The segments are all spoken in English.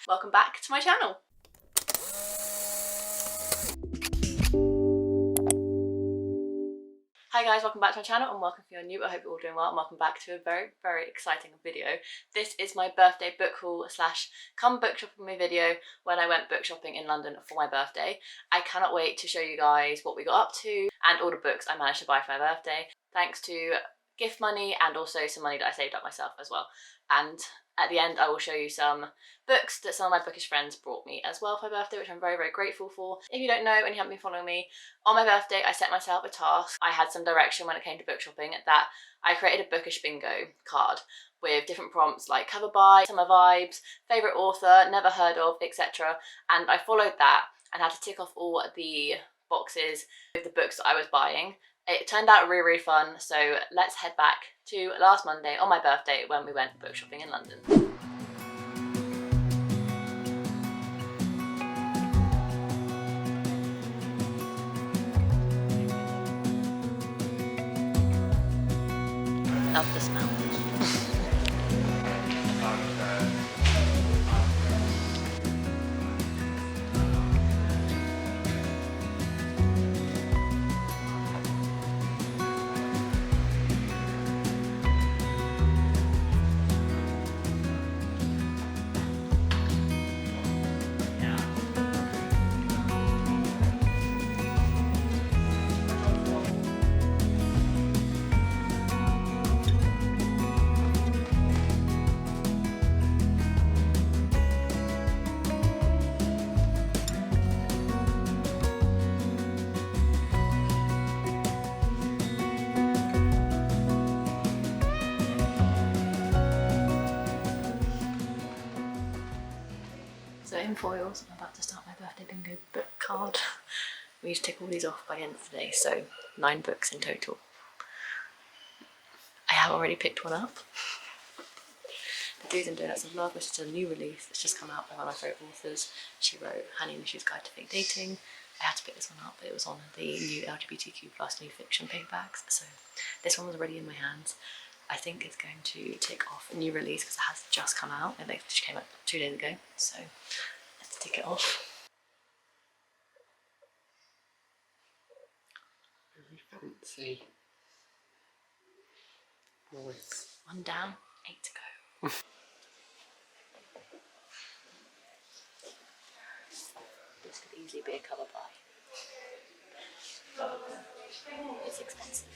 Welcome back to my channel. Hi guys, welcome back to my channel and welcome if you're new. I hope you're all doing well and welcome back to a very, very exciting video. This is my birthday book haul slash come book shopping me video when I went book shopping in London for my birthday. I cannot wait to show you guys what we got up to and all the books I managed to buy for my birthday, thanks to gift money and also some money that I saved up myself as well. And at the end I will show you some books that some of my bookish friends brought me as well for my birthday, which I'm very, very grateful for. If you don't know and you haven't been following me, on my birthday I set myself a task. I had some direction when it came to book shopping that I created a bookish bingo card with different prompts like cover by, summer vibes, favourite author, never heard of, etc. And I followed that and had to tick off all the boxes with the books that I was buying. It turned out really, really fun, so let's head back to last Monday on my birthday when we went book shopping in London. Love the smell. So in foils, I'm about to start my birthday bingo book card. We need to tick all these off by the end of the day, so 9 books in total. I have already picked one up. The Do's and Donuts of Love, which is a new release that's just come out by one of my favourite authors. She wrote Honey and Issues Guide to Fake Dating. I had to pick this one up, but it was on the new LGBTQ plus new fiction paperbacks, so this one was already in my hands. I think it's going to tick off a new release because it has just come out and it just came out 2 days ago, so let's tick it off. Very fancy. Nice. 1 down, 8 to go. This could easily be a cover buy. It's expensive.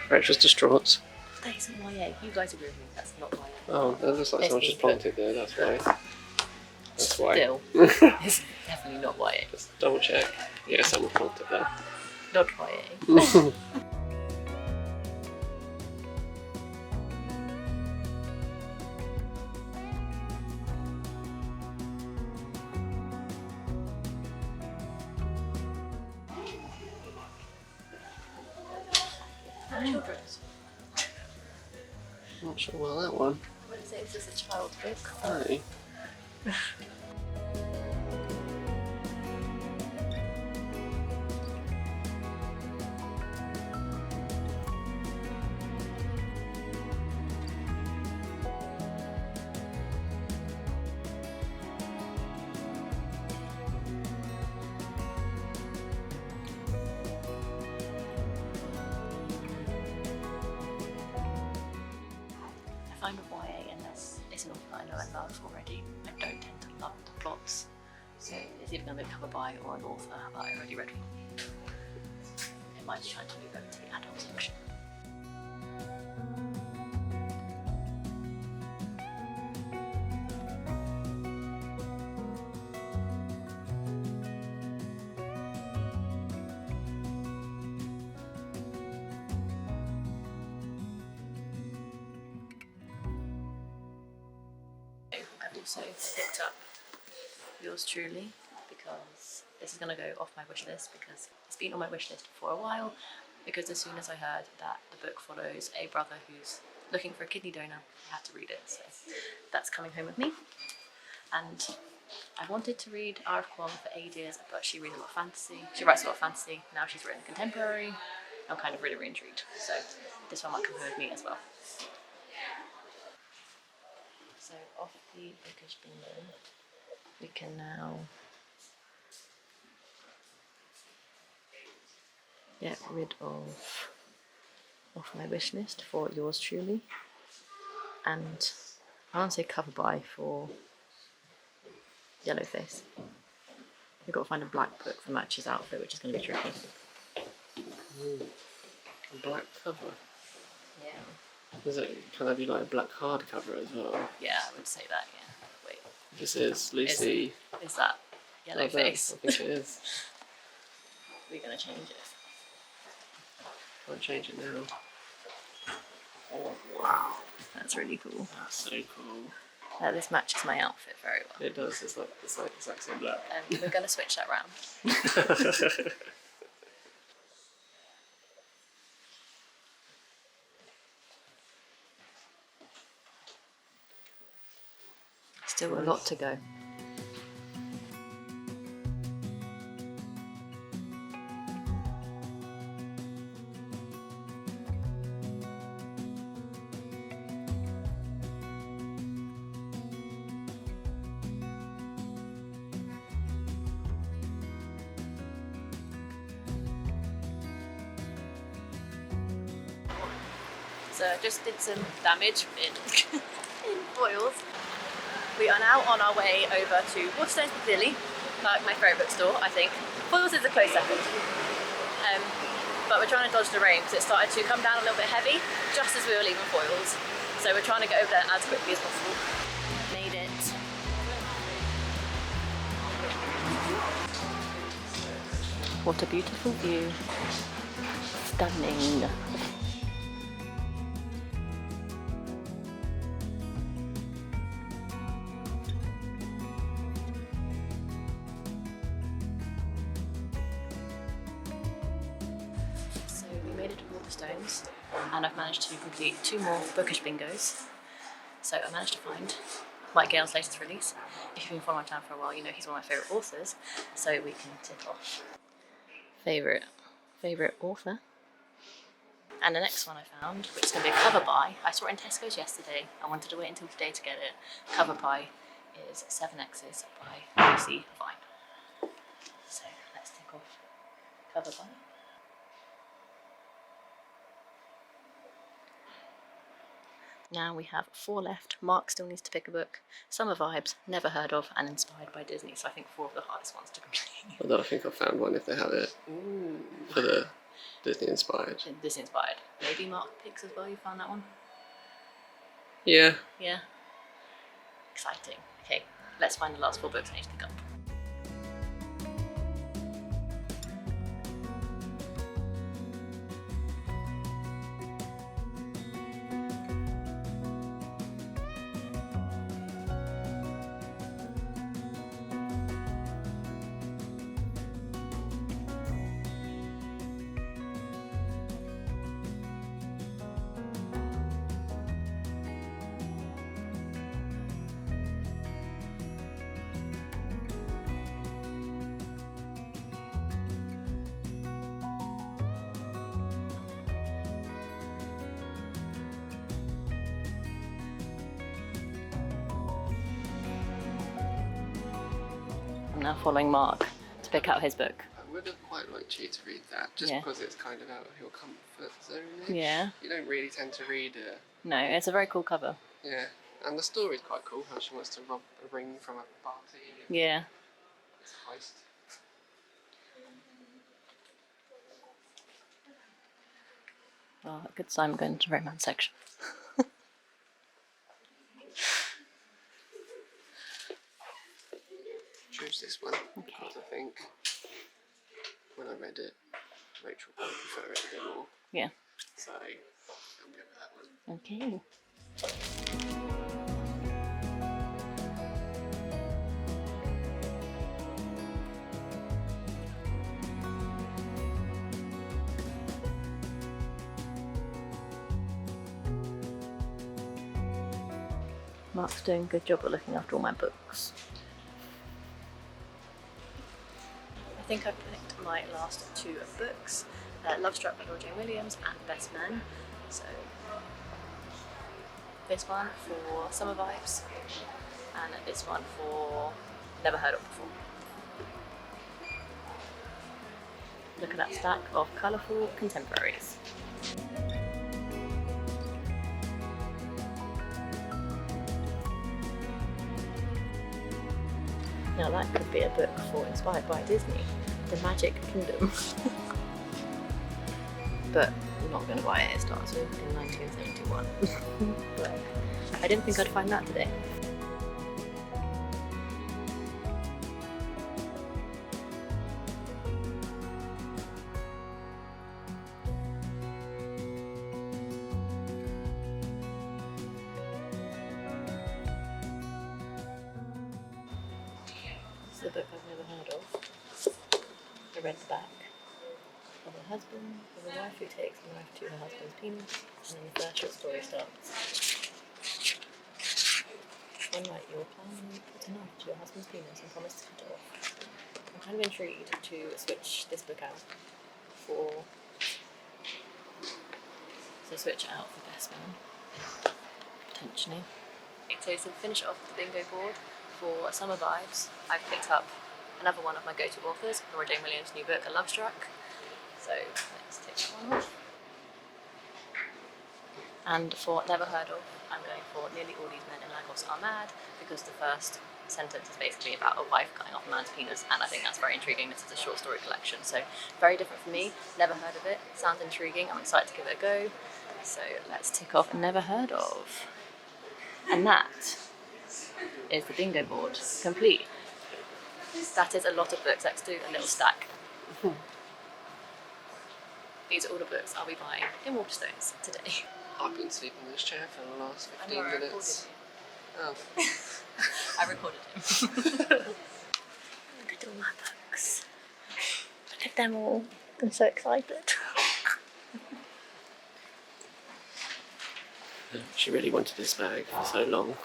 Rachel's distraught. That isn't YA. You guys agree with me. That's not YA. Oh, that looks like someone just planted there. That's why. That's why. Still, it's definitely not YA. Just double check. Yeah, someone planted there. Not YA. Not sure about that one. I wouldn't say this is a child's book. No. Find a YA unless it's an author I know and love already. I don't tend to love the plots, so it's either going to be a cover by or an author that I already read for. It might be trying to move over to the adult section. I've also picked up Yours Truly because this is going to go off my wish list because it's been on my wish list for a while, because as soon as I heard that the book follows a brother who's looking for a kidney donor, I had to read it. So that's coming home with me. And I wanted to read R.F. Kuang for ages, but she reads a lot of fantasy. She writes a lot of fantasy. Now she's written contemporary. I'm kind of really intrigued. So this one might come home with me as well. So off the bookish bingo, we can now get rid of my wish list for yours truly. And I want to say cover buy for Yellowface. We've got to find a black book that matches outfit, which is going to be tricky. A black cover? Yeah. Can that be like a black hardcover as well? Yeah, I would say that, yeah. Wait. This is Lucy. Is that Yellowface? I think it is. We're going to change it. Can't change it now. Oh, wow. That's really cool. That's so cool. This matches my outfit very well. It does, it's like exact same black. We're going to switch that round. Still a lot to go. So I just did some damage in foils. We are now on our way over to Waterstones Piccadilly, like my favourite bookstore, I think. Foils is a close second. But we're trying to dodge the rain because it started to come down a little bit heavy just as we were leaving Foils. So we're trying to get over there as quickly as possible. Made it. What a beautiful view. Stunning. Waterstones, and I've managed to complete 2 more bookish bingos. So I managed to find Mike Gale's latest release. If you've been following my channel for a while, you know he's one of my favourite authors, so we can tick off favourite author. And the next one I found, which is going to be a cover buy, I saw it in Tesco's yesterday. I wanted to wait until today to get it. Cover buy is 7X's by Lucy Vine. So let's tick off cover buy. Now we have 4 left. Mark still needs to pick a book. Summer Vibes, never heard of, and inspired by Disney. So I think 4 of the hardest ones to complete. Although I think I found one if they have it. Ooh. For the Disney inspired. Disney inspired. Maybe Mark picks as well. You found that one? Yeah. Yeah. Exciting. Okay, let's find the last 4 books I need to pick up. I'm now following Mark to pick out his book. I would have quite liked you to read that, just because it's kind of out of your comfort zone. Yeah. You don't really tend to read it. No, it's a very cool cover. Yeah, and the story's quite cool, how she wants to rob a ring from a party. Yeah. It's a heist. Well, a good sign I'm going to the romance section. Choose this one, because I think when I read it, Rachel would prefer it a bit more. Yeah. So, I'm good with that one. Okay. Mark's doing a good job of looking after all my books. I think I've picked my last two books, Love Struck by Jane Williams and Best Men. So this one for summer vibes and this one for never heard of before. Look at that stack of colourful contemporaries. Now that could be a book for Inspired by Disney, The Magic Kingdom. But I'm not going to buy it, it starts in 1971. But I didn't think I'd find that today. This is a book I've never heard of. I read the back. Of a husband, of a wife who takes a knife to her husband's penis, and then the first short story starts. One night you will calmly put a knife to your husband's penis and promise to cut it off. I'm kind of intrigued to switch this book out for Best Man, potentially. So to finish off the bingo board for summer vibes, I've picked up another one of my go-to authors, Jane Williams' new book, A Love Struck. So let's take that one off. And for never heard of, I'm going for Nearly All These Men in Lagos Are Mad, because the first sentence is basically about a wife cutting off a man's penis, and I think that's very intriguing. This is a short story collection, so very different for me. Never heard of it. Sounds intriguing. I'm excited to give it a go. So let's tick off never heard of. And that is the bingo board complete. That is a lot of books. Let's do a little stack. These are all the books I'll be buying in Waterstones today. I've been sleeping in this chair for the last 15 minutes. Oh. I recorded him. Look at all my books. Look at them all. I'm so excited. She really wanted this bag for so long.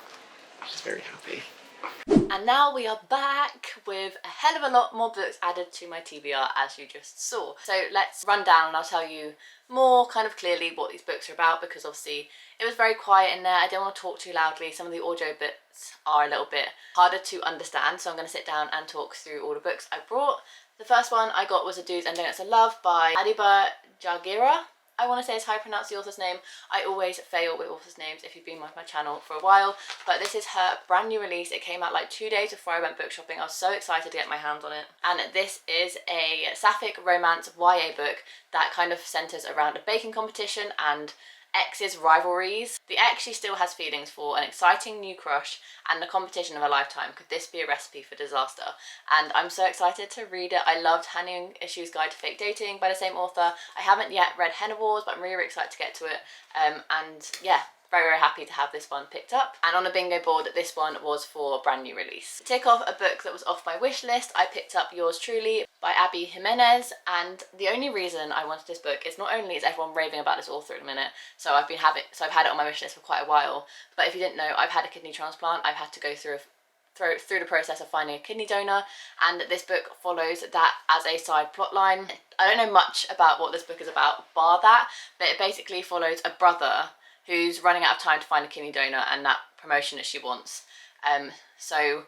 She's very happy. And now we are back with a hell of a lot more books added to my TBR, as you just saw. So let's run down and I'll tell you more kind of clearly what these books are about, because obviously it was very quiet in there. I don't want to talk too loudly. Some of the audio bits are a little bit harder to understand, so I'm going to sit down and talk through all the books I brought. The first one I got was A Do's and Donuts of Love by Adiba Jagira. I want to say is how I pronounce the author's name. I always fail with authors' names if you've been with my channel for a while, but this is her brand new release. It came out like 2 days before I went book shopping. I was so excited to get my hands on it. And this is a sapphic romance YA book that kind of centres around a baking competition and ex's rivalries. The ex she still has feelings for, an exciting new crush, and the competition of a lifetime. Could this be a recipe for disaster? And I'm so excited to read it. I loved Handing Issues Guide to Fake Dating by the same author. I haven't yet read Henna Wars, but I'm really, really excited to get to it. And yeah, very, very happy to have this one picked up. And on the bingo board, this one was for brand new release. To tick off a book that was off my wish list, I picked up Yours Truly by Abby Jimenez. And the only reason I wanted this book is not only is everyone raving about this author at the minute, so I've had it on my wish list for quite a while. But if you didn't know, I've had a kidney transplant. I've had to go through the process of finding a kidney donor, and this book follows that as a side plot line. I don't know much about what this book is about, bar that, but it basically follows a brother who's running out of time to find a kidney donor and that promotion that she wants. So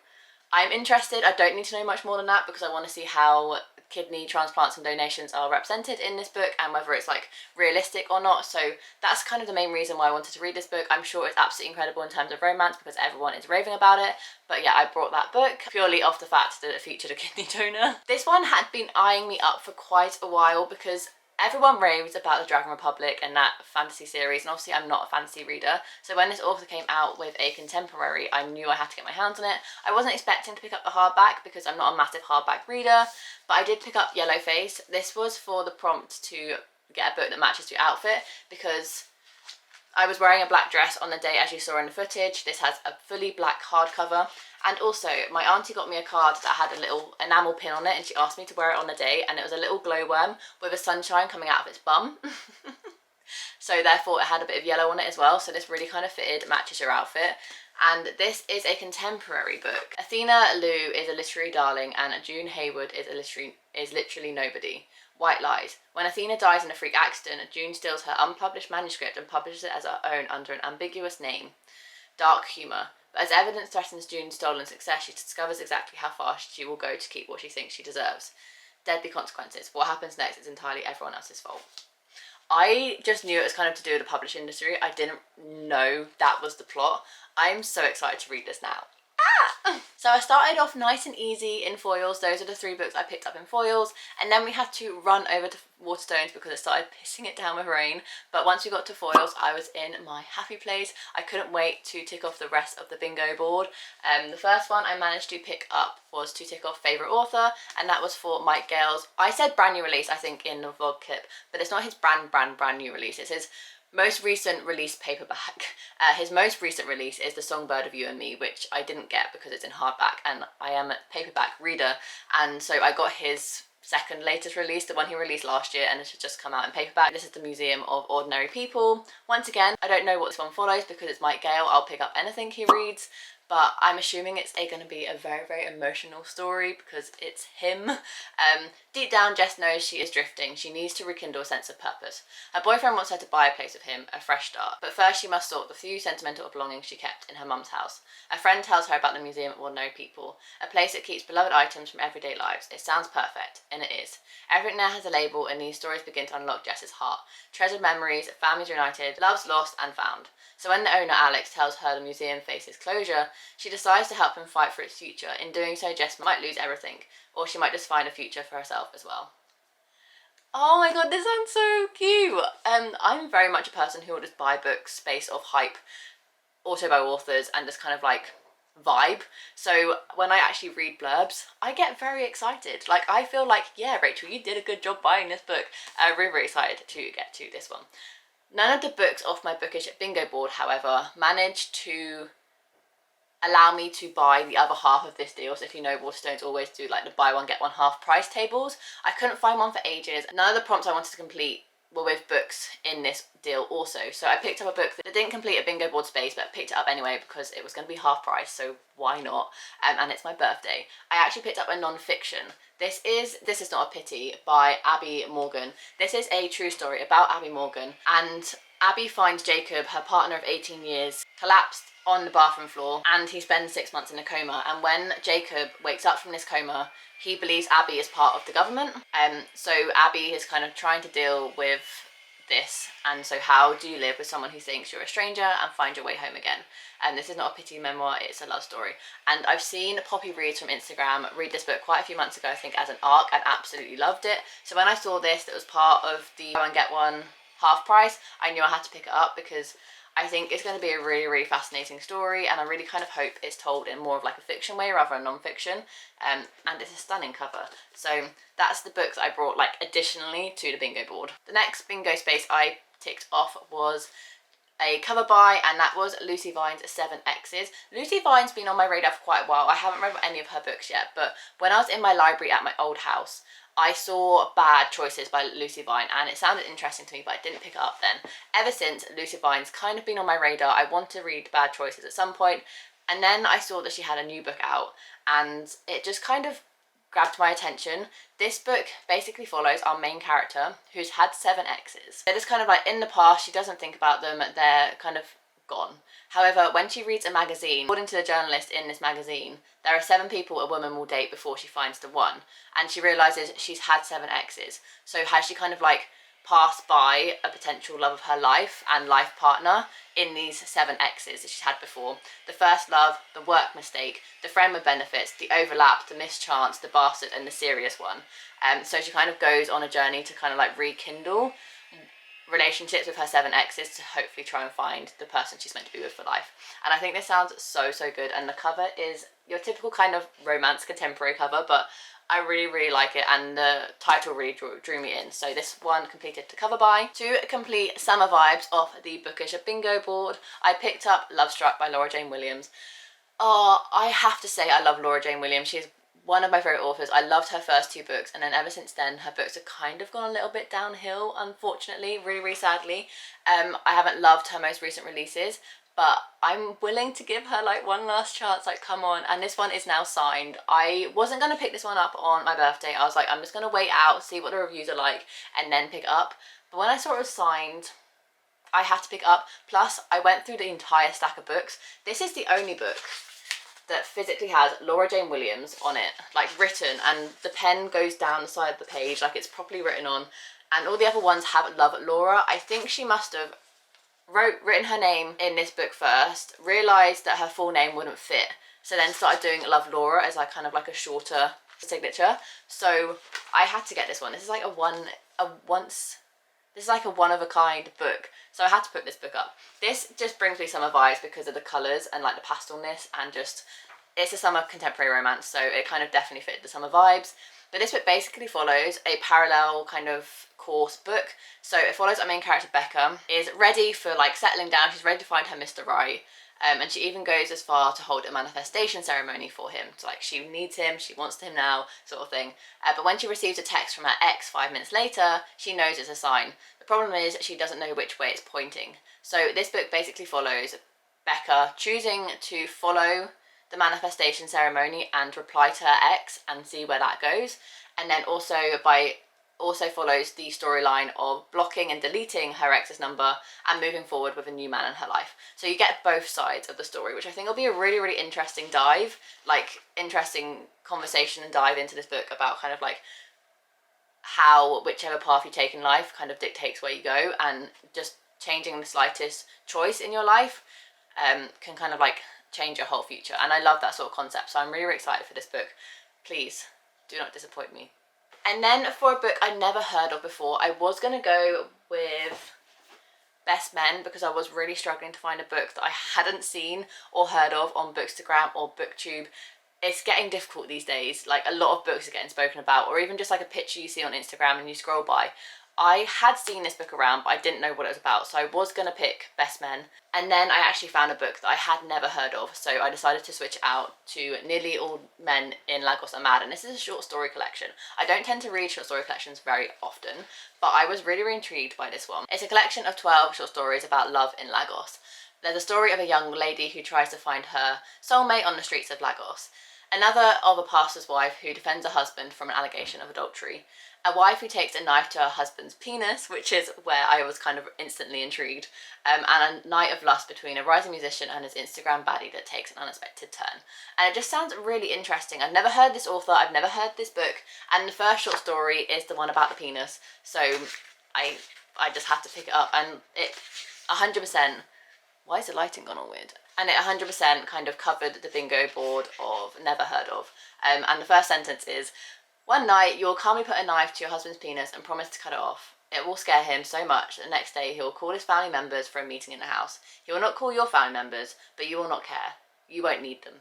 I'm interested. I don't need to know much more than that because I want to see how kidney transplants and donations are represented in this book and whether it's like realistic or not. So that's kind of the main reason why I wanted to read this book. I'm sure it's absolutely incredible in terms of romance because everyone is raving about it. But yeah, I brought that book purely off the fact that it featured a kidney donor. This one had been eyeing me up for quite a while because everyone raves about the Dragon Republic and that fantasy series, and obviously I'm not a fantasy reader, so when this author came out with a contemporary, I knew I had to get my hands on it. I wasn't expecting to pick up the hardback because I'm not a massive hardback reader, but I did pick up Yellowface. This was for the prompt to get a book that matches your outfit because I was wearing a black dress on the day as you saw in the footage. This has a fully black hardcover. And also, my auntie got me a card that had a little enamel pin on it and she asked me to wear it on the day, and it was a little glowworm with a sunshine coming out of its bum. So therefore it had a bit of yellow on it as well, so this really kind of fitted, matches your outfit. and this is a contemporary book. Athena Lou is a literary darling, and June Hayward is literally nobody. White lies. When Athena dies in a freak accident, June steals her unpublished manuscript and publishes it as her own under an ambiguous name. Dark humour. But as evidence threatens June's stolen success, she discovers exactly how far she will go to keep what she thinks she deserves. Deadly consequences. What happens next is entirely everyone else's fault. I just knew it was kind of to do with the publishing industry. I didn't know that was the plot. I'm so excited to read this now. So I started off nice and easy in foils. Those are the 3 books I picked up in foils, and then we had to run over to Waterstones because it started pissing it down with rain. But once we got to foils, I was in my happy place. I couldn't wait to tick off the rest of the bingo board. The first one I managed to pick up was to tick off favourite author, and that was for Mike Gale's, I said brand new release I think in the vlog clip, but it's not his brand new release, it's his most recent release paperback. His most recent release is The Songbird of You and Me, which I didn't get because it's in hardback and I am a paperback reader, and so I got his second latest release, the one he released last year, and it has just come out in paperback. This is The Museum of Ordinary People. Once again, I don't know what this one follows because it's Mike Gale. I'll pick up anything he reads, but I'm assuming it's going to be a very, very emotional story because it's him. Deep down, Jess knows she is drifting. She needs to rekindle a sense of purpose. Her boyfriend wants her to buy a place with him, a fresh start, but first she must sort the few sentimental belongings she kept in her mum's house. A friend tells her about the Museum of Ordinary People, a place that keeps beloved items from everyday lives. It sounds perfect, and it is. Everything there has a label, and these stories begin to unlock Jess's heart. Treasured memories, families reunited, loves lost and found. So when the owner, Alex, tells her the museum faces closure, she decides to help him fight for its future. In doing so, Jess might lose everything, or she might just find a future for herself as well. Oh my god, this sounds so cute! I'm very much a person who will just buy books based off hype, also by authors, and just kind of like vibe. So when I actually read blurbs, I get very excited. Like, I feel like, yeah, Rachel, you did a good job buying this book. Really, really excited to get to this one. None of the books off my bookish bingo board, however, managed to allow me to buy the other half of this deal. So if you know, Waterstones always do like the buy one get one half price tables. I couldn't find one for ages. None of the prompts I wanted to complete were with books in this deal also. So I picked up a book that didn't complete a bingo board space, but picked it up anyway because it was going to be half price, so why not? And it's my birthday. I actually picked up a non-fiction. This is Not a Pity by Abby Morgan. This is a true story about Abby Morgan, and Abby finds Jacob, her partner of 18 years, collapsed on the bathroom floor, and he spends 6 months in a coma. And when Jacob wakes up from this coma, he believes Abby is part of the government. So Abby is kind of trying to deal with this, and so how do you live with someone who thinks you're a stranger and find your way home again? And this is not a pity memoir, it's a love story. And I've seen Poppy Reads from Instagram read this book quite a few months ago, I think, as an arc, and absolutely loved it. So when I saw this, that was part of the buy one get one half price, I knew I had to pick it up because I think it's going to be a really, really fascinating story, and I really kind of hope it's told in more of like a fiction way rather than non-fiction. And it's a stunning cover. So that's the books I brought like additionally to the bingo board. The next bingo space I ticked off was a cover buy, and that was Lucy Vine's 7X's. Lucy Vine's been on my radar for quite a while. I haven't read any of her books yet, but when I was in my library at my old house, I saw Bad Choices by Lucy Vine, and it sounded interesting to me, but I didn't pick it up then. Ever since, Lucy Vine's kind of been on my radar. I want to read Bad Choices at some point, and then I saw that she had a new book out, and it just kind of grabbed my attention. This book basically follows our main character, who's had 7 exes. They're just kind of like in the past, she doesn't think about them, they're kind of gone. However, when she reads a magazine, according to the journalist in this magazine, there are 7 people a woman will date before she finds the one, and she realises she's had 7 exes. So has she kind of like passed by a potential love of her life and life partner in these 7 exes that she's had before? The first love, the work mistake, the friend with benefits, the overlap, the mischance, the bastard, and the serious one. So she kind of goes on a journey to kind of like rekindle relationships with her 7 exes to hopefully try and find the person she's meant to be with for life. And I think this sounds so, so good, and the cover is your typical kind of romance contemporary cover, but I really, really like it, and the title really drew me in. So this one completed the cover buy. To complete summer vibes off the bookish bingo board, I picked up Love Struck by Laura Jane Williams. Oh, I have to say I love Laura Jane Williams. She's one of my favourite authors. I loved her first 2 books, and then ever since then her books have kind of gone a little bit downhill, unfortunately, really, really sadly. I haven't loved her most recent releases, but I'm willing to give her like one last chance, like come on. And this one is now signed. I wasn't going to pick this one up on my birthday. I was like, I'm just going to wait out, see what the reviews are like, and then pick it up. But when I saw it was signed, I had to pick it up. Plus, I went through the entire stack of books. This is the only book that physically has Laura Jane Williams on it, like written, and the pen goes down the side of the page, like it's properly written on. And all the other ones have Love Laura. I think she must have written her name in this book first, realised that her full name wouldn't fit, so then started doing Love Laura as like kind of like a shorter signature. So I had to get this one. This is like this is like a one of a kind book, so I had to put this book up. This just brings me summer vibes because of the colours and like the pastelness, and just it's a summer contemporary romance, so it kind of definitely fitted the summer vibes. But this book basically follows a parallel kind of course book. So it follows our main character, Becca, is ready for like settling down. She's ready to find her Mr. Right. And she even goes as far to hold a manifestation ceremony for him. So like she needs him, she wants him now, sort of thing. But when she receives a text from her ex 5 minutes later, she knows it's a sign. The problem is she doesn't know which way it's pointing. So this book basically follows Becca choosing to follow the manifestation ceremony and reply to her ex and see where that goes, and then also follows the storyline of blocking and deleting her ex's number and moving forward with a new man in her life. So you get both sides of the story, which I think will be a really, really interesting dive, like interesting conversation and dive into this book about kind of like how whichever path you take in life kind of dictates where you go, and just changing the slightest choice in your life can kind of like change your whole future. And I love that sort of concept, so I'm really, really excited for this book. Please do not disappoint me. And then for a book I'd never heard of before, I was going to go with Best Men, because I was really struggling to find a book that I hadn't seen or heard of on Bookstagram or BookTube. It's getting difficult these days. Like a lot of books are getting spoken about, or even just like a picture you see on Instagram and you scroll by. I had seen this book around, but I didn't know what it was about, so I was going to pick Best Men. And then I actually found a book that I had never heard of, so I decided to switch it out to Nearly All Men in Lagos Are Mad, and this is a short story collection. I don't tend to read short story collections very often, but I was really, really intrigued by this one. It's a collection of 12 short stories about love in Lagos. There's a story of a young lady who tries to find her soulmate on the streets of Lagos. Another of a pastor's wife who defends her husband from an allegation of adultery. A wife who takes a knife to her husband's penis, which is where I was kind of instantly intrigued, and a night of lust between a rising musician and his Instagram baddie that takes an unexpected turn. And it just sounds really interesting. I've never heard this author, I've never heard this book, and the first short story is the one about the penis, so I just had to pick it up, and it 100%, why is the lighting gone all weird? And it 100% kind of covered the bingo board of never heard of. And the first sentence is, one night, you'll calmly put a knife to your husband's penis and promise to cut it off. It will scare him so much that the next day he will call his family members for a meeting in the house. He will not call your family members, but you will not care. You won't need them.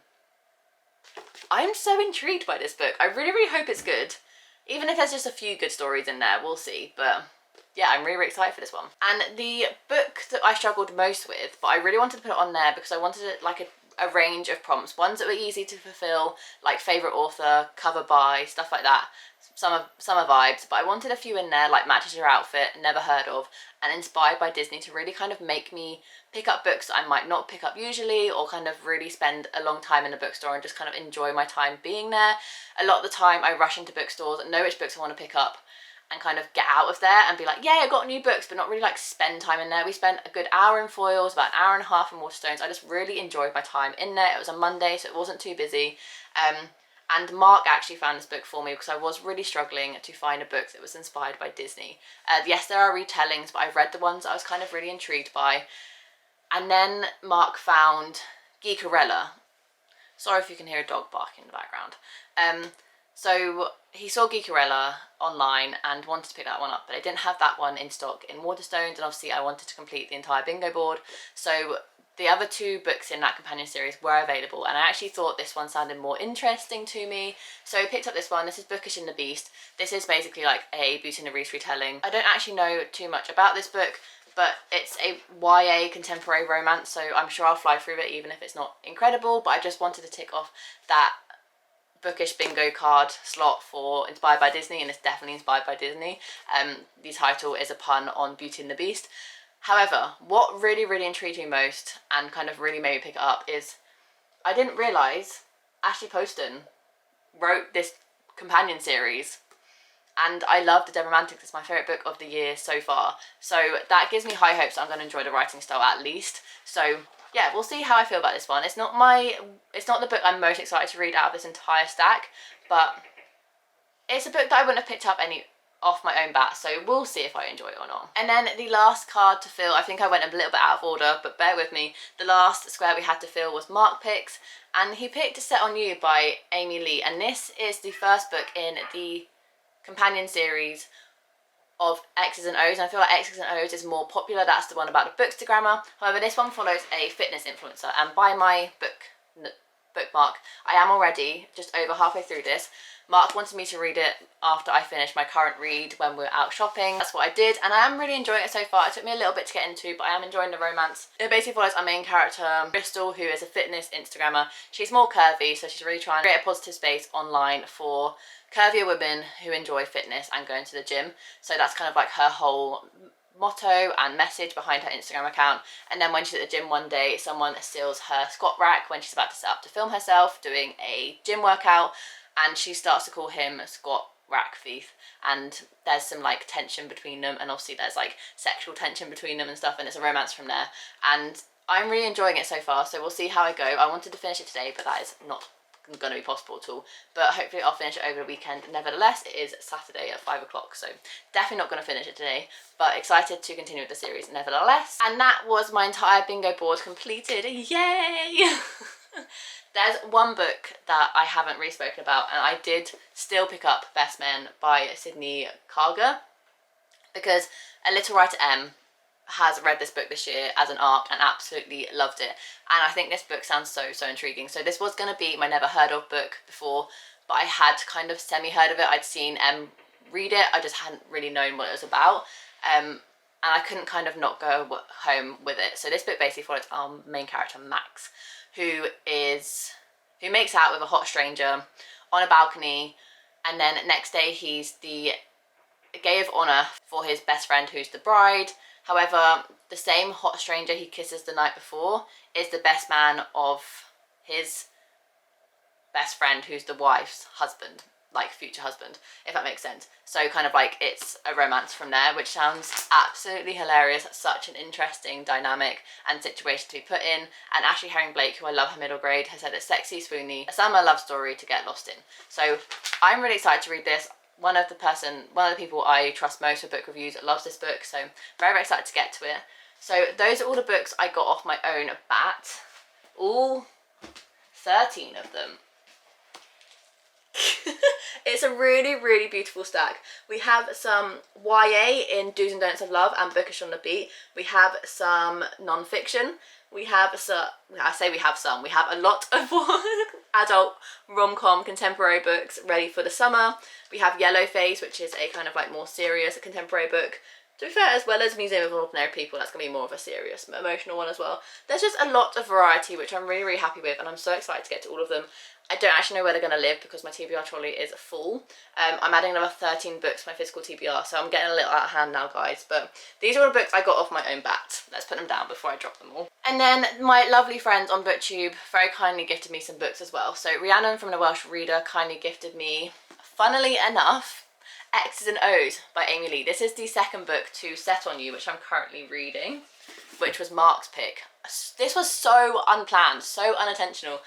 I'm so intrigued by this book. I really, really hope it's good. Even if there's just a few good stories in there, we'll see. But yeah, I'm really, really excited for this one. And the book that I struggled most with, but I really wanted to put it on there because I wanted it like a range of prompts, ones that were easy to fulfill, like favourite author, cover by, stuff like that, summer vibes, but I wanted a few in there like matches your outfit, never heard of, and inspired by Disney, to really kind of make me pick up books that I might not pick up usually, or kind of really spend a long time in a bookstore and just kind of enjoy my time being there. A lot of the time I rush into bookstores and know which books I want to pick up and kind of get out of there and be like, yeah, I got new books, but not really like spend time in there. We spent a good hour in Foyles, about an hour and a half in Waterstones. I just really enjoyed my time in there. It was a Monday, so it wasn't too busy. And Mark actually found this book for me because I was really struggling to find a book that was inspired by Disney. Yes, there are retellings, but I've read the ones that I was kind of really intrigued by. And then Mark found Geekarella. Sorry if you can hear a dog barking in the background. So he saw Geekarella online and wanted to pick that one up, but I didn't have that one in stock in Waterstones, and obviously I wanted to complete the entire bingo board. So the other two books in that companion series were available, and I actually thought this one sounded more interesting to me, so I picked up this one. This is Bookish and the Beast. This is basically like a Beauty and the Beast retelling. I don't actually know too much about this book, but it's a YA contemporary romance, so I'm sure I'll fly through it even if it's not incredible, but I just wanted to tick off that bookish bingo card slot for inspired by Disney, and it's definitely inspired by Disney. The title is a pun on Beauty and the Beast. However, what really intrigued me most and kind of really made me pick it up is I didn't realise Ashley Poston wrote this companion series, and I love The Dead Romantics. It's my favourite book of the year so far, so that gives me high hopes that I'm going to enjoy the writing style at least. So yeah, we'll see how I feel about this one. It's not the book I'm most excited to read out of this entire stack, but it's a book that I wouldn't have picked up any off my own bat, so we'll see if I enjoy it or not. And then the last card to fill, I think I went a little bit out of order, but bear with me. The last square we had to fill was Mark picks, and he picked Set on You by Amy Lee, and this is the first book in the companion series of X's and O's, and I feel like X's and O's is more popular. That's the one about the bookstagrammer. However, this one follows a fitness influencer, and by my bookmark, I am already just over halfway through this. Mark wanted me to read it after I finished my current read when we were out shopping. That's what I did, and I am really enjoying it so far. It took me a little bit to get into, but I am enjoying the romance. It basically follows our main character, Crystal, who is a fitness Instagrammer. She's more curvy, so she's really trying to create a positive space online for curvier women who enjoy fitness and going to the gym. So that's kind of like her whole motto and message behind her Instagram account. And then when she's at the gym one day, someone steals her squat rack when she's about to set up to film herself doing a gym workout, and she starts to call him a squat rack thief, and there's some like tension between them, and obviously there's like sexual tension between them and stuff, and it's a romance from there. And I'm really enjoying it so far, so we'll see how I go. I wanted to finish it today, but that is not going to be possible at all, but hopefully I'll finish it over the weekend. Nevertheless, it is Saturday at 5 o'clock, so definitely not going to finish it today, but excited to continue with the series nevertheless. And that was my entire bingo board completed. Yay! There's one book that I haven't really spoken about, and I did still pick up Best Men by Sydney Carger, because a little writer M has read this book this year as an ARC and absolutely loved it, and I think this book sounds so intriguing. So this was going to be my never heard of book before, but I had kind of semi heard of it. I'd seen M read it, I just hadn't really known what it was about, and I couldn't kind of not go home with it. So this book basically follows our main character Max, who makes out with a hot stranger on a balcony, and then next day he's the gay of honour for his best friend who's the bride. However, the same hot stranger he kisses the night before is the best man of his best friend who's the wife's husband, like future husband, if that makes sense. So kind of like it's a romance from there, which sounds absolutely hilarious. Such an interesting dynamic and situation to be put in. And Ashley Herring-Blake, who I love her middle grade, has said it's sexy, swoony, a summer love story to get lost in. So I'm really excited to read this. One of the people I trust most for book reviews loves this book, so very excited to get to it. So those are all the books I got off my own bat. All 13 of them. It's a really beautiful stack. We have some YA in Do's and Don'ts of Love and Bookish on the Beat. We have some non-fiction. We have we have a lot of adult rom-com contemporary books ready for the summer. We have Yellowface, which is a kind of like more serious contemporary book. To be fair, as well as Museum of Ordinary People, that's going to be more of a serious, emotional one as well. There's just a lot of variety, which I'm really happy with, and I'm so excited to get to all of them. I don't actually know where they're going to live because my TBR trolley is full. I'm adding another 13 books to my physical TBR, so I'm getting a little out of hand now, guys. But these are all the books I got off my own bat. Let's put them down before I drop them all. And then my lovely friends on BookTube very kindly gifted me some books as well. So Rhiannon from The Welsh Reader kindly gifted me, funnily enough, X's and O's by Amy Lee. This is the second book to Set on You, which I'm currently reading, which was Mark's pick. This was so unplanned, so unintentional.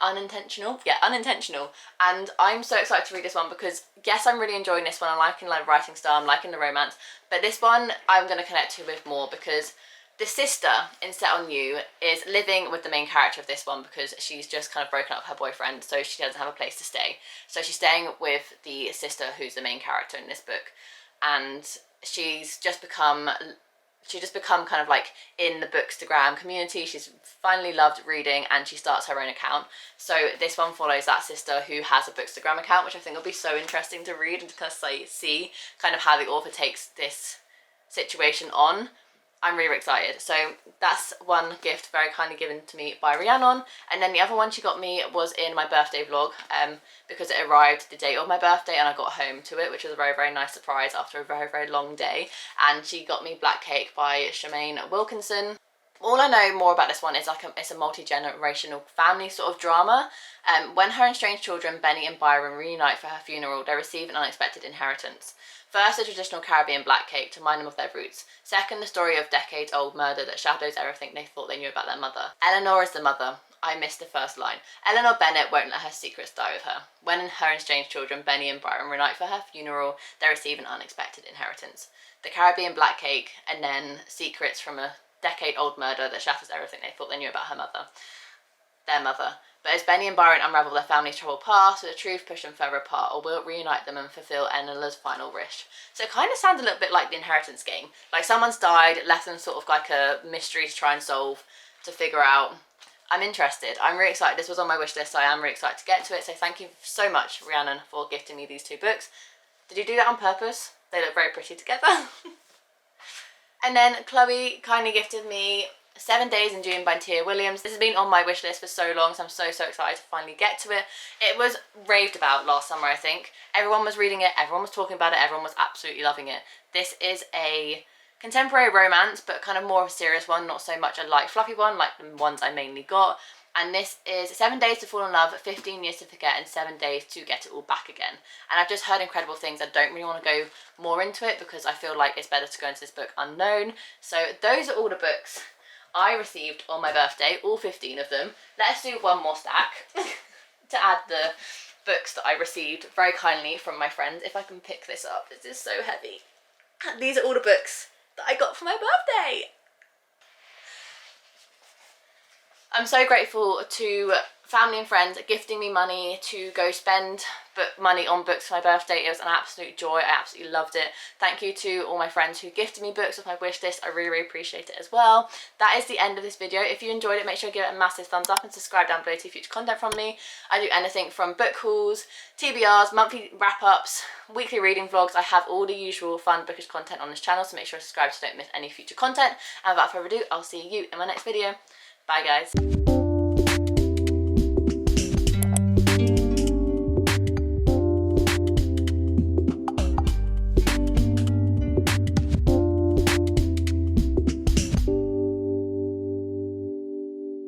Unintentional. And I'm so excited to read this one because, yes, I'm really enjoying this one. I'm liking the writing style, I'm liking the romance, but this one I'm going to connect to with more because the sister in Set on You is living with the main character of this one because she's just kind of broken up with her boyfriend, so she doesn't have a place to stay. So she's staying with the sister who's the main character in this book, and she's just become kind of like in the Bookstagram community. She's finally loved reading and she starts her own account. So this one follows that sister who has a Bookstagram account, which I think will be so interesting to read and to kind of see kind of how the author takes this situation on. I'm really excited. So that's one gift very kindly given to me by Rhiannon. And then the other one she got me was in my birthday vlog, because it arrived the day of my birthday and I got home to it, which was a very, very nice surprise after a very, very long day. And she got me Black Cake by Shemaine Wilkinson. All I know more about this one is it's a multi-generational family sort of drama. When her estranged children, Benny and Byron, reunite for her funeral, they receive an unexpected inheritance. First, a traditional Caribbean black cake to remind them of their roots. Second, the story of decades-old murder that shadows everything they thought they knew about their mother. Eleanor is the mother. I missed the first line. Eleanor Bennet won't let her secrets die with her. When her estranged children, Benny and Byron, reunite for her funeral, they receive an unexpected inheritance. The Caribbean black cake, and then secrets from a decade-old murder that shatters everything they thought they knew about their mother. But as Benny and Byron unravel their family's troubled past, will the truth push them further apart, or will it reunite them and fulfill Eleanor's final wish? So it kind of sounds a little bit like the inheritance game. Like someone's died, left them sort of like a mystery to try and solve, to figure out. I'm interested. I'm really excited. This was on my wish list, so I am really excited to get to it. So thank you so much, Rhiannon, for gifting me these 2 books. Did you do that on purpose? They look very pretty together. And then Chloe kindly gifted me 7 Days in June by Tia Williams. This has been on my wish list for so long, so I'm so excited to finally get to it. It was raved about last summer, I think. Everyone was reading it, everyone was talking about it, everyone was absolutely loving it. This is a contemporary romance, but kind of more of a serious one, not so much a light fluffy one like the ones I mainly got. And this is 7 Days to Fall in Love, 15 Years to Forget, and 7 Days to Get It All Back Again. And I've just heard incredible things. I don't really want to go more into it because I feel like it's better to go into this book unknown. So those are all the books I received on my birthday, all 15 of them. Let's do one more stack to add the books that I received very kindly from my friends. If I can pick this up, this is so heavy. These are all the books that I got for my birthday. I'm so grateful to family and friends gifting me money to go spend money on books for my birthday. It was an absolute joy. I absolutely loved it. Thank you to all my friends who gifted me books with my wish list. I really appreciate it as well. That is the end of this video. If you enjoyed it, make sure to give it a massive thumbs up and subscribe down below to future content from me. I do anything from book hauls, TBRs, monthly wrap-ups, weekly reading vlogs. I have all the usual fun bookish content on this channel, so make sure to subscribe so you don't miss any future content. And without further ado, I'll see you in my next video. Bye guys.